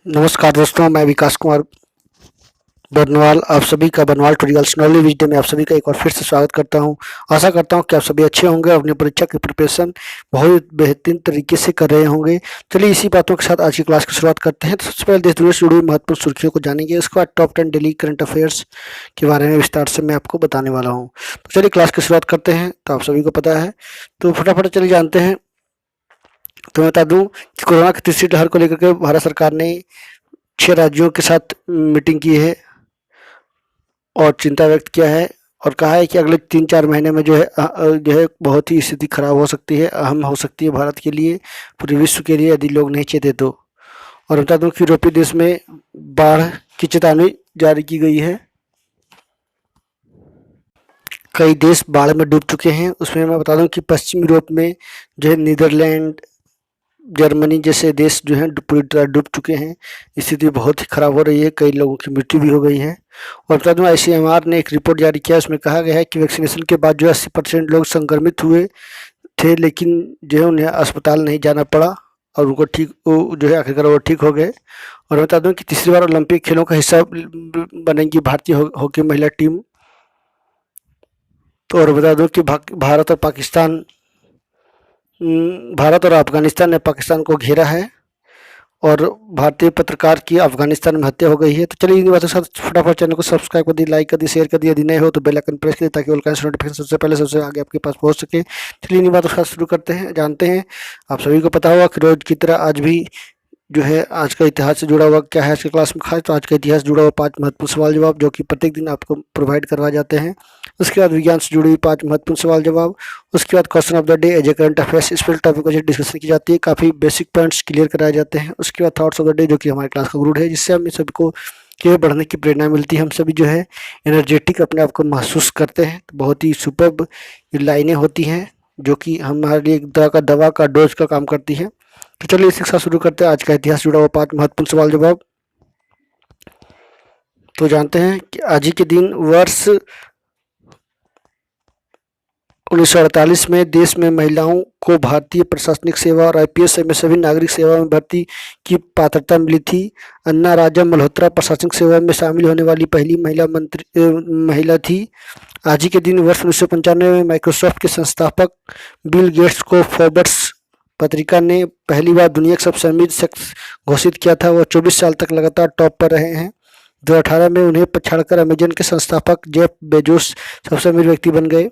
नमस्कार दोस्तों, मैं विकास कुमार बरनवाल आप सभी का बनवाल ट्यूटोरियल्स नॉलेज वीडियो में आप सभी का एक बार फिर से स्वागत करता हूं। आशा करता हूं कि आप सभी अच्छे होंगे और अपनी परीक्षा की प्रिपरेशन बहुत बेहतरीन तरीके से कर रहे होंगे। चलिए इसी बातों के साथ आज की क्लास की शुरुआत करते हैं। तो सबसे पहले देश दुनिया से जुड़ी हुई महत्वपूर्ण सुर्खियों को जानेंगे। उसके बाद टॉप 10 डेली करंट अफेयर्स के बारे में विस्तार से मैं आपको बताने वाला हूँ। तो चलिए क्लास की शुरुआत करते हैं। तो आप सभी को पता है, तो फटाफट चलिए जानते हैं। तो मैं बता दूं कि कोरोना की तीसरी लहर को लेकर के भारत सरकार ने 6 राज्यों के साथ मीटिंग की है और चिंता व्यक्त किया है और कहा है कि अगले 3-4 महीने में जो है बहुत ही स्थिति खराब हो सकती है, अहम हो सकती है भारत के लिए, पूरे विश्व के लिए, यदि लोग नहीं चेते तो। और बता दूं कि यूरोपीय देश में बाढ़ की चेतावनी जारी की गई है। कई देश बाढ़ में डूब चुके हैं। उसमें मैं बता दूं कि पश्चिम यूरोप में जो है नीदरलैंड, जर्मनी जैसे देश जो हैं पूरी तरह डूब चुके हैं। स्थिति बहुत ही खराब हो रही है, कई लोगों की मृत्यु भी हो गई है। और बता दूं ICMR ने एक रिपोर्ट जारी किया, उसमें कहा गया है कि वैक्सीनेशन के बाद जो है 80% लोग संक्रमित हुए थे, लेकिन जो है उन्हें अस्पताल नहीं जाना पड़ा और उनको जो है आखिरकार वो ठीक हो गए। और बता दूं कि तीसरी बार ओलंपिक खेलों का हिस्सा बनेगी भारतीय हॉकी महिला टीम। तो और बता दूं कि भारत और अफगानिस्तान ने पाकिस्तान को घेरा है और भारतीय पत्रकार की अफगानिस्तान में हत्या हो गई है। तो चलिए इन बातों के साथ फटाफट चैनल को सब्सक्राइब कर दी, लाइक कर दी, शेयर कर दिया। यदि नए हो तो बेल आइकन प्रेस करिए ताकि ऑल काइंड नोटिफिकेशन सबसे पहले सबसे आगे आपके पास पहुंच सके। चलिए इन बातों के साथ शुरू करते हैं। जानते हैं, आप सभी को पता होगा कि रोज की तरह आज भी जो है आज का इतिहास से जुड़ा हुआ क्या है आज की क्लास में खास, तो आज का इतिहास जुड़ा हुआ 5 महत्वपूर्ण सवाल जवाब जो कि प्रत्येक दिन आपको प्रोवाइड करवाए जाते हैं। उसके बाद विज्ञान से जुड़ी हुई 5 महत्वपूर्ण सवाल जवाब। उसके बाद question of the day as a current affairs, इस पर टॉपिक पर डिस्कशन की जाती है, काफ़ी बेसिक पॉइंट्स क्लियर कराए जाते हैं। उसके बाद थॉट्स ऑफ द डे जो कि हमारे क्लास का गुरु है, जिससे हमें सभी को के बढ़ने की प्रेरणा मिलती है। हम सभी जो है एनर्जेटिक अपने आप को महसूस करते हैं। तो बहुत ही सुपर्ब लाइनें होती हैं जो कि हमारे लिए एक तरह का दवा का डोज का काम करती है। तो चलिए इसी के साथ शुरू करते हैं आज का इतिहास जुड़ा हुआ 5 महत्वपूर्ण सवाल जवाब। तो जानते हैं कि आज ही के दिन वर्ष 1948 में देश में महिलाओं को भारतीय प्रशासनिक सेवा और IPS में सभी नागरिक सेवा में भर्ती की पात्रता मिली थी। अन्ना राजा मल्होत्रा प्रशासनिक सेवा में शामिल होने वाली पहली महिला थी। आज ही के दिन वर्ष 1995 में माइक्रोसॉफ्ट के संस्थापक बिल गेट्स को फोर्ब्स पत्रिका ने पहली बार दुनिया का सबसे अमीर शख्स घोषित किया था। वो 24 साल तक लगातार टॉप पर रहे हैं। 2018 में उन्हें पछाड़कर अमेजन के संस्थापक जेफ बेजोस सबसे अमीर व्यक्ति बन गए।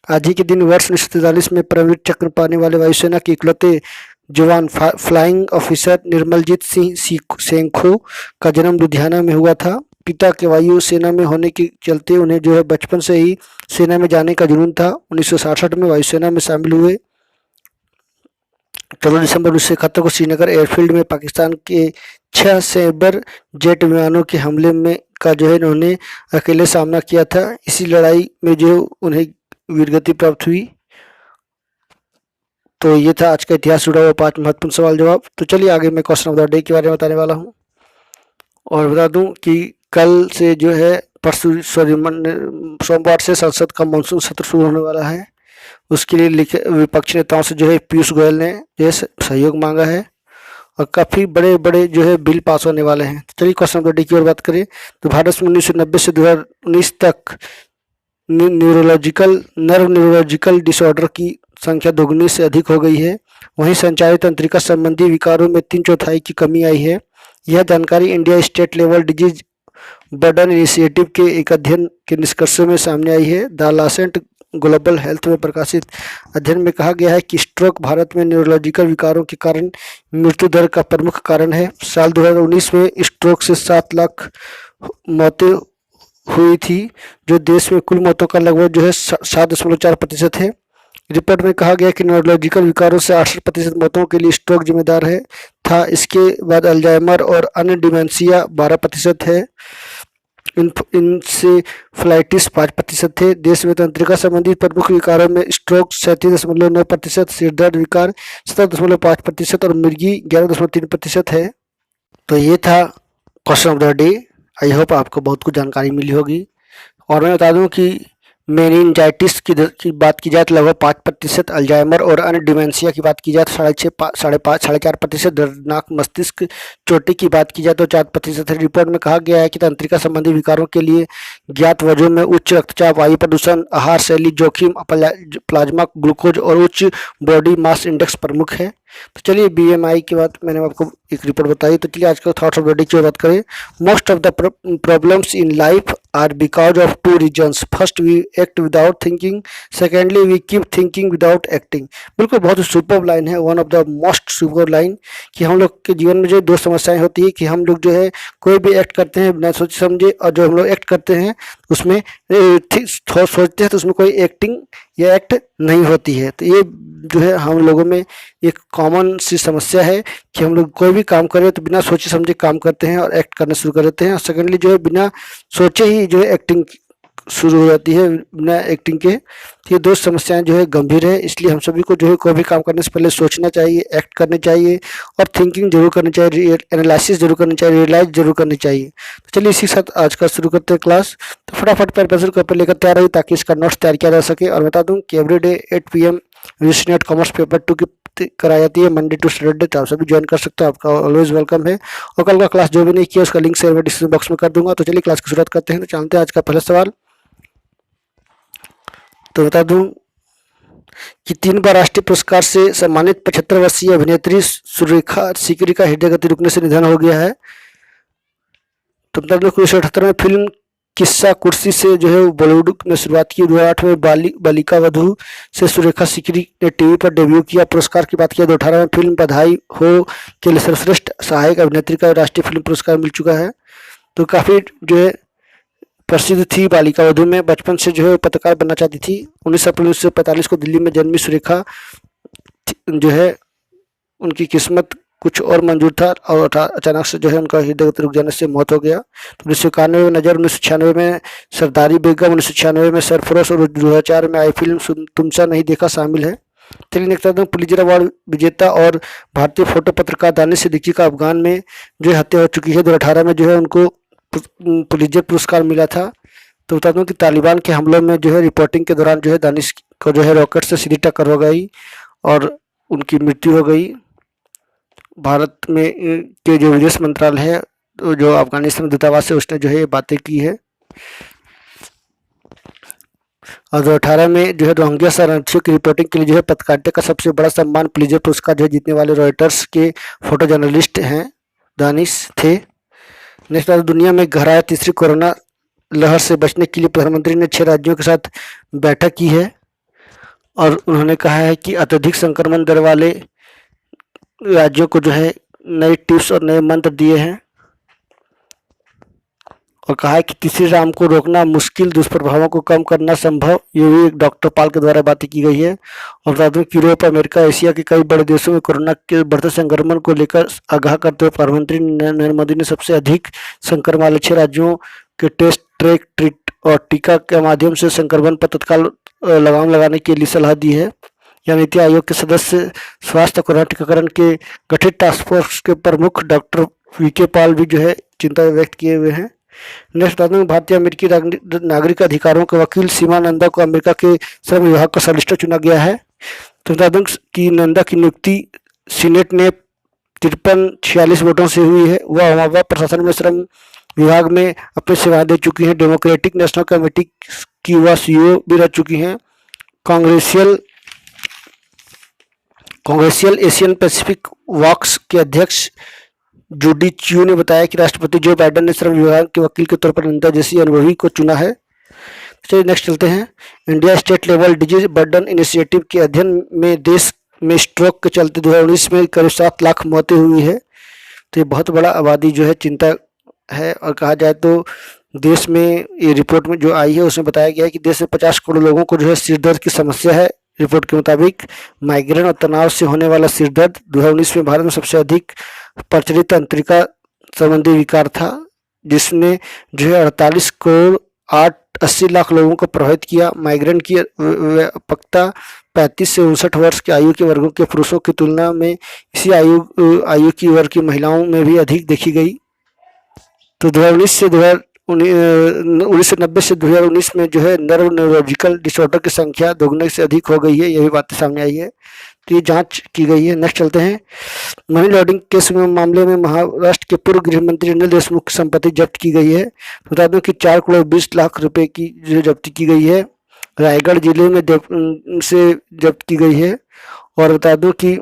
आज ही के दिन वर्ष 1943 में परमवीर चक्र पाने वाले वायुसेना के इकलौते जवान फ्लाइंग ऑफिसर निर्मलजीत सिंह सेंखो का जन्म लुधियाना में हुआ था। पिता के वायु सेना में होने के चलते उन्हें जो है बचपन से ही सेना में जाने का जुनून था। 1967 में वायुसेना में शामिल हुए। 14 दिसंबर 1971 को श्रीनगर एयरफील्ड में पाकिस्तान के 6 सैबर जेट विमानों के हमले में का जो है इन्होंने अकेले सामना किया था। इसी लड़ाई में जो उन्हें वीरगति प्राप्त हुई। तो ये था आज का इतिहास जुड़ा हुआ 5 महत्वपूर्ण सवाल जवाब। तो चलिए आगे मैं क्वेश्चन ऑफ द डे के बारे में बताने वाला हूँ और बता दूं कि कल से जो है सोमवार से संसद का मानसून सत्र शुरू होने वाला है। उसके लिए विपक्षी नेताओं से जो है पीयूष गोयल ने जो है सहयोग मांगा है और काफ़ी बड़े बड़े जो है बिल पास होने वाले हैं। तो चलिए क्वेश्चन ऑफ द डे की ओर बात करें तो भारत में 1990 से 2019 तक नर्व न्यूरोलॉजिकल डिसऑर्डर की संख्या दोगुनी से अधिक हो गई है। वहीं संचारी तंत्रिका संबंधी विकारों में 3/4 की कमी आई है। यह जानकारी India state level disease burden initiative के एक अध्ययन के निष्कर्षों में सामने आई है। द लासेंट ग्लोबल हेल्थ में प्रकाशित अध्ययन में कहा गया है कि स्ट्रोक भारत में न्यूरोलॉजिकल विकारों के कारण मृत्यु दर का प्रमुख कारण है। साल 2019 में स्ट्रोक से 7 लाख मौतें हुई थी, जो देश में कुल मौतों का लगभग जो है 7.4% है। रिपोर्ट में कहा गया कि न्यूरोलॉजिकल विकारों से 68% मौतों के लिए स्ट्रोक जिम्मेदार है था। इसके बाद अल्जाइमर और अन्य डिमेंशिया 12% है। इंसेफ्लाइटिस 5% थे। देश में तंत्रिका संबंधी प्रमुख विकारों में स्ट्रोक 37.9%, सिरदर्द विकार 17.5% और मिर्गी 11.3% है। तो ये था question of the day. I hope आपको बहुत कुछ जानकारी मिली होगी। और मैं बता दूं कि मेनिनजाइटिस की बात की जाए तो लगभग 5%, अल्जाइमर और अन्य डिमेंशिया की बात की जाए तो 4.5%, दर्दनाक मस्तिष्क चोटी की बात की जाए तो 4%। रिपोर्ट में कहा गया है कि तंत्रिका संबंधी विकारों के लिए ज्ञात वजहों में उच्च रक्तचाप, वायु प्रदूषण, आहार शैली जोखिम, प्लाज्मा ग्लूकोज और उच्च बॉडी मास इंडेक्स प्रमुख है। तो चलिए बीएमआई की बात मैंने आपको एक रिपोर्ट बताई, तो चलिए आज का थॉट्स ऑफ द डे की बात करें। Most of the problems in life are because of two reasons, first we act without thinking, secondly we keep thinking without acting. बिल्कुल बहुत ही सुपर लाइन है, one of the most super line, कि हम लोग के जीवन में जो दो समस्याएं होती है कि हम लोग जो है कोई भी एक्ट करते हैं बिना सोचे समझे, और जो हम लोग एक्ट करते हैं उसमें सोचते हैं तो उसमें कोई एक्टिंग या एक्ट नहीं होती है। तो ये जो है हम लोगों में एक कॉमन सी समस्या है कि हम लोग कोई भी काम करें तो बिना सोचे समझे काम करते हैं और एक्ट करना शुरू कर देते हैं, और सेकेंडली जो है बिना सोचे ही जो है एक्टिंग शुरू हो जाती है बिना एक्टिंग के। ये दो समस्याएं जो है गंभीर है, इसलिए हम सभी को जो है कोई भी काम करने से पहले सोचना चाहिए, एक्ट करनी चाहिए और थिंकिंग जरूर करनी चाहिए, एनालिसिस जरूर करनी चाहिए, रियलाइज जरूर करनी चाहिए। तो चलिए इसी के साथ आज का शुरू करते हैं क्लास। तो फटाफट पेपर पेपर लेकर तैयार रहिए ताकि इसका नोट्स तैयार किया जा सके। और बता दूं कि everyday 8 PM UGC commerce paper 2 की कराई जाती है मंडे टू सैटरडे, तो आप सभी ज्वाइन कर सकते हो, आपका ऑलवेज वेलकम है। और कल का क्लास जो भी नहीं किया उसका लिंक शेयर मैं डिस्क्रिप्शन बॉक्स में कर दूंगा। तो चलिए क्लास की शुरुआत करते हैं। तो जानते हैं आज का पहला सवाल। तो बता दूं कि 3 बार राष्ट्रीय पुरस्कार से सम्मानित 75 वर्षीय अभिनेत्री सुरेखा सीकरी का हृदय गति रुकने से निधन हो गया है। तो बता दूं 1978 में फिल्म किस्सा कुर्सी से जो है बॉलीवुड में शुरुआत की। 2008 में बालिका वधू से सुरेखा सीकरी ने टीवी पर डेब्यू किया। पुरस्कार की बात किया 2018 में फिल्म बधाई हो के लिए सर्वश्रेष्ठ सहायक अभिनेत्री का राष्ट्रीय फिल्म पुरस्कार मिल चुका है। तो काफ़ी जो है प्रसिद्ध थी बालिका वधू में, बचपन से जो है पत्रकार बनना चाहती थी। 19 अप्रैल 1945 को दिल्ली में जन्मी सुरेखा जो है उनकी किस्मत कुछ और मंजूर था और अचानक से जो है उनका हृदय गति रुक जाने से मौत हो गया। तो 1991 में नजर, 1996 में सरदारी बेगम, 1996 में सरफरोश और 2004 में आई फिल्म तुमसा नहीं देखा शामिल है। चलिए नेक्स्ट आता हूँ। पुलित्जर अवार्ड विजेता और भारतीय फोटो पत्रकार दानिश सिद्दीकी का अफगान में जो है हत्या हो चुकी है। 2018 में जो है उनको पुलित्जर पुरस्कार मिला था। तो बता दूं कि तालिबान के हमलों में जो है रिपोर्टिंग के दौरान जो है दानिश को जो है रॉकेट से सीधी टक्कर हो गई और उनकी मृत्यु हो गई। भारत में के जो विदेश मंत्रालय है, तो जो अफगानिस्तान दूतावास है, उसने जो है ये बातें की है। और 2018 में जो है रोहिंग्या शरणार्थियों की रिपोर्टिंग के लिए जो है पत्रकारिता का सबसे बड़ा सम्मान पुलित्जर पुरस्कार जो है जीतने वाले रॉयटर्स के फोटो जर्नलिस्ट हैं दानिश थे। नेक्स्ट दुनिया में गहराया तीसरी कोरोना लहर से बचने के लिए प्रधानमंत्री ने 6 राज्यों के साथ बैठक की है और उन्होंने कहा है कि अत्यधिक संक्रमण दर वाले राज्यों को जो है नए टिप्स और नए मंत्र दिए हैं और कहा है कि तीसरी राम को रोकना मुश्किल, दुष्प्रभावों को कम करना संभव। ये भी एक डॉक्टर पाल के द्वारा बातें की गई है। और बता दूं कि यूरोप, अमेरिका, एशिया के कई बड़े देशों में कोरोना के बढ़ते संक्रमण को लेकर आगाह करते हुए प्रधानमंत्री नरेंद्र मोदी ने सबसे अधिक संक्रमण वाले 6 राज्यों के टेस्ट, ट्रैक, ट्रीट और टीका के माध्यम से संक्रमण पर तत्काल लगाम लगाने के लिए सलाह दी है। यह नीति आयोग के सदस्य स्वास्थ्य कोरोना टीकाकरण के गठित टास्क फोर्स के प्रमुख डॉक्टर वीके पॉल भी जो है चिंता व्यक्त किए हुए हैं। नेक्स्ट बता दूं भारतीय अमेरिकी नागरिक अधिकारों के वकील सीमा नंदा को अमेरिका के श्रम विभाग का सॉलिसिटर चुना गया है। तो बता दूं कि नंदा की नियुक्ति सीनेट ने 53-46 वोटों से हुई है। वह ओबामा प्रशासन में श्रम विभाग में अपनी सेवाएं दे चुकी हैं। डेमोक्रेटिक नेशनल कमेटी की वह सीईओ भी रह चुकी हैं। कांग्रेसियल एशियन पैसिफिक वॉक्स के अध्यक्ष जूडी च्यू ने बताया कि राष्ट्रपति जो बाइडेन ने श्रम विभाग के वकील के तौर पर नंदा जैसी अनुभवी को चुना है। चलिए नेक्स्ट चलते हैं। India state level disease burden initiative के अध्ययन में देश में स्ट्रोक के चलते 2019 में करीब 7 लाख मौतें हुई है। तो ये बहुत बड़ा आबादी जो है चिंता है। और कहा जाए तो देश में ये रिपोर्ट में जो आई है उसमें बताया गया है कि देश में 50 करोड़ लोगों को जो है सिर दर्द की समस्या है। रिपोर्ट के मुताबिक माइग्रेन और तनाव से होने वाला सिर दर्द 2019 में भारत में सबसे अधिक प्रचलित तंत्रिका संबंधी विकार था, जिसने जो है 48 करोड़ 80 लाख लोगों को प्रभावित किया। माइग्रेन की व्यापकता 35 से 59 वर्ष के आयु के वर्गों के पुरुषों की तुलना में इसी आयु की वर्ग की महिलाओं में भी अधिक देखी गई। तो 2019 से 1990 से 2019 में जो है न्यूरोलॉजिकल डिसऑर्डर की संख्या दोगुने से अधिक हो गई है, ये भी बातें सामने आई है। तो ये जांच की गई है। नेक्स्ट चलते हैं, मनी लॉन्ड्रिंग केस में मामले में महाराष्ट्र के पूर्व गृह मंत्री अनिल देशमुख की संपत्ति जब्त की गई है। बता दूं कि 4 करोड़ 20 लाख रुपए की जो जब्ती की गई है, रायगढ़ जिले में से जब्त की गई है। और बता दूं कि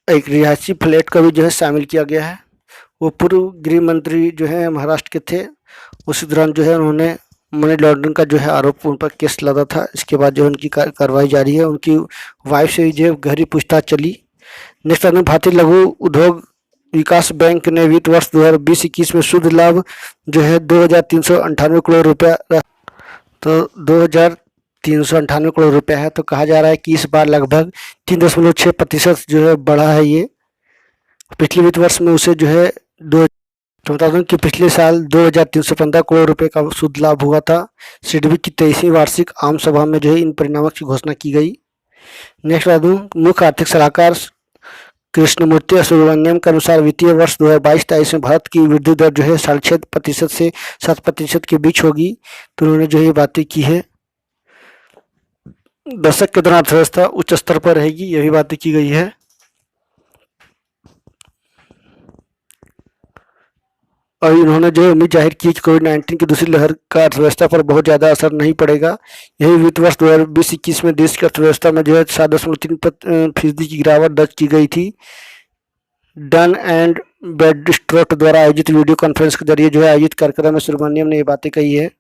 एक रिहायशी फ्लैट का भी जो है शामिल किया गया है। वो पूर्व गृह मंत्री जो है महाराष्ट्र के थे, उसी दौरान जो है उन्होंने मनी लॉन्ड्रिंग का जो है आरोप उन पर केस लगा था। इसके बाद जो उनकी कार्रवाई जारी है। उनकी वाइफ से जो है गहरी पूछताछ चली। नेक्स्ट, भारतीय लघु उद्योग विकास बैंक ने वित्त वर्ष 2020-21 में शुद्ध लाभ जो है 2,398 करोड़ रुपया, तो 2,398 करोड़ रुपया है। तो कहा जा रहा है कि इस बार लगभग 3.6% जो है बढ़ा है ये। पिछले वित्त वर्ष में उसे जो है तो बता दूं कि पिछले साल 2,315 करोड़ रुपए का शुद्ध लाभ हुआ था। सिडबी की 23वीं वार्षिक आम सभा में जो है इन परिणामों की घोषणा की गई। नेक्स्ट बता दूं, मुख्य आर्थिक सलाहकार कृष्णमूर्ति सुब्रमण्यम के अनुसार वित्तीय वर्ष 2022-23 में भारत की वृद्धि दर जो है 6.5% से 7% के बीच होगी। तो उन्होंने जो ये बातें की है। दशक के दौरान अर्थव्यवस्था उच्च स्तर पर रहेगी, यह भी बातें की गई है। और इन्होंने जो उम्मीद जाहिर की कि कोविड-19 की दूसरी लहर का अर्थव्यवस्था पर बहुत ज़्यादा असर नहीं पड़ेगा। यही वित्त वर्ष 2020-21 में देश की अर्थव्यवस्था में जो है 7.3% की गिरावट दर्ज की गई थी। डन एंड ब्रैडस्ट्रोट द्वारा आयोजित वीडियो कॉन्फ्रेंस के जरिए जो है आयोजित कार्यक्रम में सुब्रमण्यम ने ये बातें कही है।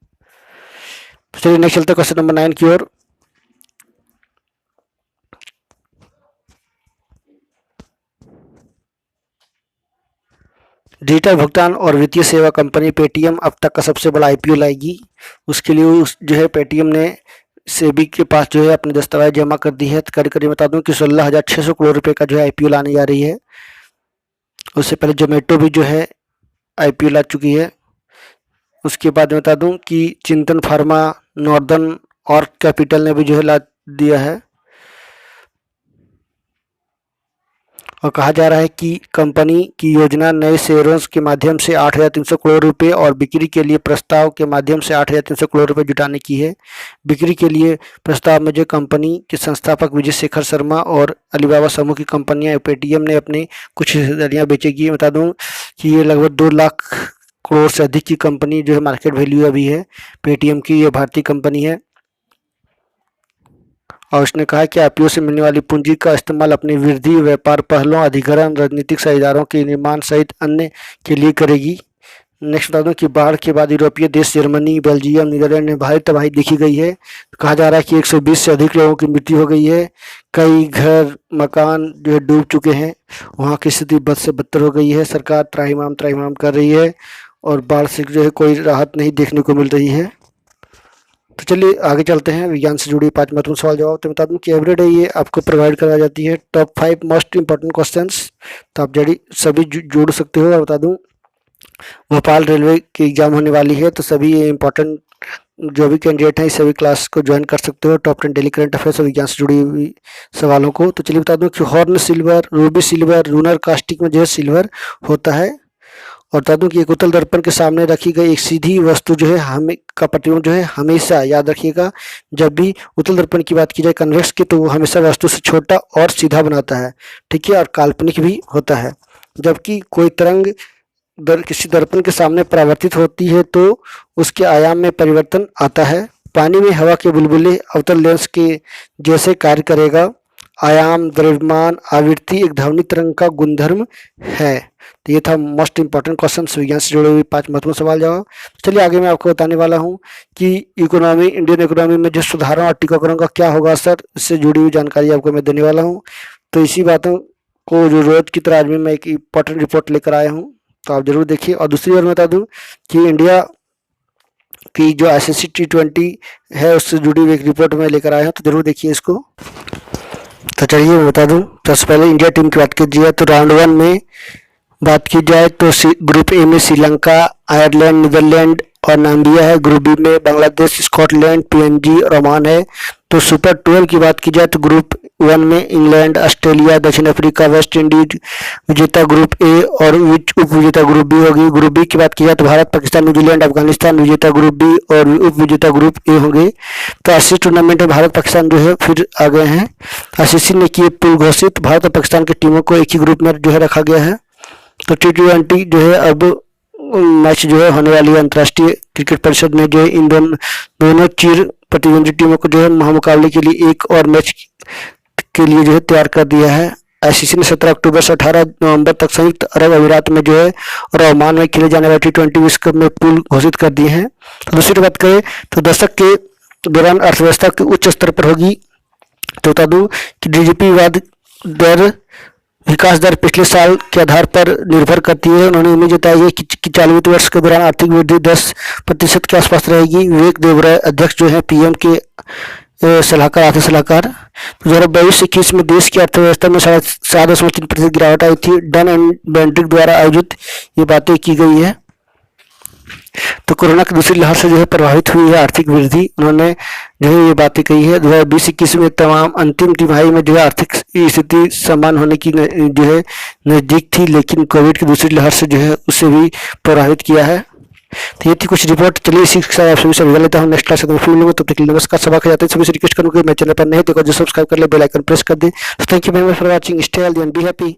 चलिए नेक्स्ट चलते क्वेश्चन नंबर 9 की ओर। डिजिटल भुगतान और वित्तीय सेवा कंपनी पेटीएम अब तक का सबसे बड़ा आईपीओ लाएगी। उसके लिए जो है पेटीएम ने सेबी के पास जो है अपने दस्तावेज जमा कर दी है। तो करीब बता दूं कि 16,600 करोड़ रुपए का जो है आईपीओ लाने जा रही है। उससे पहले जोमेटो भी जो है आईपीओ ला चुकी है। उसके बाद बता दूं कि चिंतन फार्मा, नॉर्दर्न और कैपिटल ने भी जो है ला दिया है। और कहा जा रहा है कि कंपनी की योजना नए शेयरों के माध्यम से 8,300 करोड़ रुपए और बिक्री के लिए प्रस्ताव के माध्यम से 8,300 करोड़ रुपए जुटाने की है। बिक्री के लिए प्रस्ताव में जो कंपनी के संस्थापक विजय शेखर शर्मा और अलीबाबा समूह की कंपनियां पेटीएम ने अपनी कुछ हिस्सेदारियां बेचेगी। बता दूं कि ये लगभग 2 लाख करोड़ से अधिक की कंपनी जो है मार्केट वैल्यू अभी है पेटीएम की। ये भारतीय कंपनी है। और उसने कहा कि आईपीओ से मिलने वाली पूंजी का इस्तेमाल अपनी वृद्धि, व्यापार पहलों, अधिग्रहण, राजनीतिक साझेदारों के निर्माण सहित अन्य के लिए करेगी। नेक्स्ट बता दूं कि बाढ़ के बाद यूरोपीय देश जर्मनी, बेल्जियम, नीदरलैंड में भारी तबाही देखी गई है। कहा जा रहा है कि 120 से अधिक लोगों की मृत्यु हो गई है। कई घर मकान जो है डूब चुके हैं। वहाँ की स्थिति बद से बदतर हो गई है। सरकार त्राहिमाम कर रही है और बाढ़ से जो है कोई राहत नहीं देखने को मिल रही है। तो चलिए आगे चलते हैं विज्ञान से जुड़ी 5 महत्वपूर्ण सवाल जवाब। तो बता दूं कि एवरीडे ये आपको प्रोवाइड कराई जाती है टॉप 5 मोस्ट इंपॉर्टेंट क्वेश्चंस। तो आप सभी जोड़ सकते हो। और बता दूं भोपाल रेलवे की एग्जाम होने वाली है, तो सभी इंपॉर्टेंट जो भी कैंडिडेट हैं इस सभी क्लास को ज्वाइन कर सकते हो। टॉप 10 डेली करंट अफेयर्स और विज्ञान से जुड़ी हुई सवालों को। तो चलिए बता दूं कि horn silver, Ruby silver, lunar caustic में जो है सिल्वर होता है। और बता दूं कि एक उत्तल दर्पण के सामने रखी गई एक सीधी वस्तु जो है हमें का प्रतिबिंब जो है हमेशा याद रखिएगा, जब भी उत्तल दर्पण की बात की जाए कन्वेक्स की, तो वो हमेशा वस्तु से छोटा और सीधा बनाता है। ठीक है, और काल्पनिक भी होता है। जबकि कोई तरंग किसी दर्पण के सामने परावर्तित होती है तो उसके आयाम में परिवर्तन आता है। पानी में हवा के बुलबुले अवतल लेंस के जैसे कार्य करेगा। आयाम, द्रव्यमान, आवृत्ति एक ध्वनि तरंग का गुणधर्म है। तो ये था मोस्ट इंपॉर्टेंट क्वेश्चन विज्ञान से जुड़े हुए 5 महत्वपूर्ण सवाल जवाब। चलिए आगे मैं आपको बताने वाला हूँ कि इंडियन इकोनॉमी में जो सुधारों और टीकाकरण का क्या होगा असर, इससे जुड़ी हुई जानकारी आपको मैं देने वाला हूँ। तो इसी बातों को जो रोज की तरह आज मैं एक इंपॉर्टेंट रिपोर्ट लेकर आया हूँ, तो आप जरूर देखिए। और दूसरी ओर मैं बता दूँ कि इंडिया की जो ICC T20 है उससे जुड़ी हुई एक रिपोर्ट में लेकर आया हूँ, तो जरूर देखिए इसको। तो चलिए मैं बता दूं, सबसे पहले इंडिया टीम की बात की जाए तो राउंड 1 में बात की जाए तो ग्रुप ए में श्रीलंका, आयरलैंड, नीदरलैंड, और नाम्बिया है। ग्रुप बी में बांग्लादेश, स्कॉटलैंड, पीएनजी और ओमान है। तो सुपर 12 की बात की जाए तो ग्रुप 1 में इंग्लैंड, ऑस्ट्रेलिया, दक्षिण अफ्रीका, वेस्ट इंडीज विजेता ग्रुप ए और उप विजेता ग्रुप बी होगी। ग्रुप बी की बात की जाए तो भारत, पाकिस्तान, न्यूजीलैंड, अफगानिस्तान विजेता ग्रुप बी और उप विजेता ग्रुप ए होंगे। तो आईसीसी टूर्नामेंट में भारत पाकिस्तान जो है फिर आ गए हैं। आईसीसी ने किए पूल घोषित, भारत और पाकिस्तान की टीमों को एक ही ग्रुप में जो है रखा गया है। तो T20 जो है अब मैच जो है होने वाली है। अंतर्राष्ट्रीय क्रिकेट परिषद ने जो है इन दोनों चिर प्रतिद्वंदी टीमों को जो है महामुकाबले के लिए एक और मैच के लिए जो है तैयार कर दिया है। आईसीसी ने 17 अक्टूबर से 18 नवंबर तक संयुक्त अरब अमीरात में जो है और ओमान में खेले जाने वाले T20 विश्व कप में पूल घोषित कर दिए हैं। तो दूसरी बात करें तो दशक के दौरान अर्थव्यवस्था के उच्च स्तर पर होगी। तो बता दूं कि जीडीपी विकास दर पिछले साल के आधार पर निर्भर करती है। उन्होंने उम्मीद जताई है कि चालू वित्त वर्ष के दौरान आर्थिक वृद्धि 10% के आसपास रहेगी। विवेक देवराय अध्यक्ष जो है पीएम के सलाहकार, आर्थिक सलाहकार। 2022-21 में देश की अर्थव्यवस्था में 7.3% गिरावट आई थी। डन एंड ब्रैडस्ट्रीट द्वारा आयोजित ये बातें की गई है। तो कोरोना की दूसरी लहर से जो है प्रभावित हुई है आर्थिक वृद्धि। उन्होंने जो है ये बातें कही है। 2020-21 में तमाम अंतिम तिमाही में जो है आर्थिक स्थिति समान होने की जो है नजदीक थी, लेकिन कोविड की दूसरी लहर से जो है उसे भी प्रभावित किया है। तो ये थी कुछ रिपोर्ट। चलिए इसी के साथ आप सभी से विदा लेता हूँ। नेक्स्ट क्लास में फिर मिलूंगा, तब तक के लिए नमस्कार। सभा जाते हैं सभी से रिक्वेस्ट करूँगा मैं चैनल पर नहीं देखो जो सब्सक्राइब कर ले, बेल आइकन प्रेस कर दे। Thank you very much for watching. Stay healthy and be happy.